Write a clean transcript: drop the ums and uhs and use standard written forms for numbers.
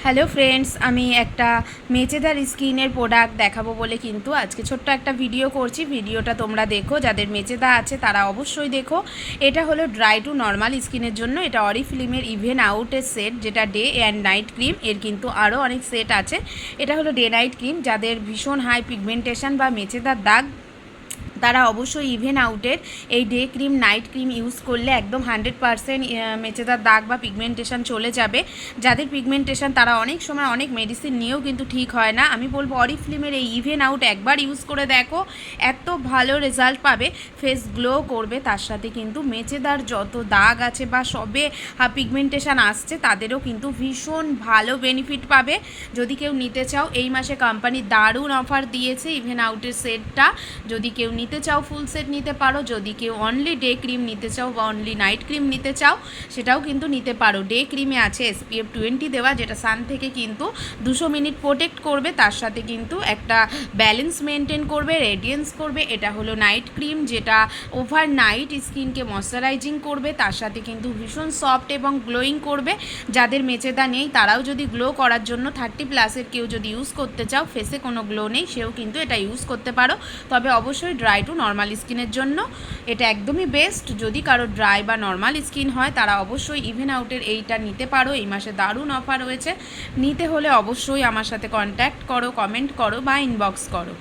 Hello friends, আমি একটা মেচেদার স্কিনের প্রোডাক্ট দেখাবো বলে কিন্তু আজকে ছোট্ট একটা ভিডিও করছি। ভিডিওটা তোমরা দেখো, যাদের মেচেদা আছে তারা অবশ্যই দেখো। এটা হলো ড্রাই টু নর্মাল স্কিনের জন্য। এটা অরিফ্লিমের ইভেন আউটের সেট, যেটা ডে অ্যান্ড নাইট ক্রিম। এর কিন্তু আরও অনেক সেট আছে। এটা হলো ডে নাইট ক্রিম। যাদের ভীষণ হাই পিগমেন্টেশন বা মেচেদার দাগ, তারা অবশ্যই ইভেন আউটের এই day cream night cream use করলে একদম 100% মেচেদার দাগ বা পিগমেন্টেশন চলে যাবে। যাদের পিগমেন্টেশন তারা অনেক সময় অনেক মেডিসিন নিয়েও কিন্তু ঠিক হয় না। আমি বলবো অরিফ্লিমের এই ইভেন আউট একবার ইউজ করে দেখো, এত ভালো রেজাল্ট পাবে, ফেস গ্লো করবে। তার সাথে কিন্তু মেচেদার যত দাগ আছে বা সবে পিগমেন্টেশন আসছে তাদেরও কিন্তু ভীষণ ভালো বেনিফিট পাবে। যদি কেউ নিতে চাও, এই মাসে কোম্পানি দারুণ অফার দিয়েছে ইভেন আউটের সেটটা। যদি কেউ নিতে চাও ফুল সেট নিতে পারো। যদি কেউ অনলি ডে ক্রিম নিতে চাও বা অনলি নাইট ক্রিম নিতে চাও, সেটাও কিন্তু নিতে পারো। ডে ক্রিমে আছে SPF 20 দেওয়া, যেটা সান থেকে কিন্তু 200 মিনিট প্রোটেক্ট করবে। তার সাথে কিন্তু একটা ব্যালেন্স মেনটেন করবে, রেডিয়েন্স করবে। এটা হলো নাইট ক্রিম, যেটা ওভার নাইট স্কিনকে ময়শ্চারাইজিং করবে। তার সাথে কিন্তু ভীষণ সফট এবং গ্লোয়িং করবে। যাদের মেচেদা নেই তারাও যদি গ্লো করার জন্য 30+ কেউ যদি ইউজ করতে চাও, ফেসে কোনো গ্লো নেই, সেও কিন্তু এটা ইউজ করতে পারো। তবে অবশ্যই ড্রাই টু নর্মাল স্কিনের জন্য এটা একদমই বেস্ট। যদি কারো ড্রাই বা নর্মাল স্কিন হয় তারা অবশ্যই ইভেন আউটের এইটা নিতে পারো। এই মাসে দারুণ অফার রয়েছে। নিতে হলে অবশ্যই আমার সাথে কন্ট্যাক্ট করো, কমেন্ট করো বা ইনবক্স করো।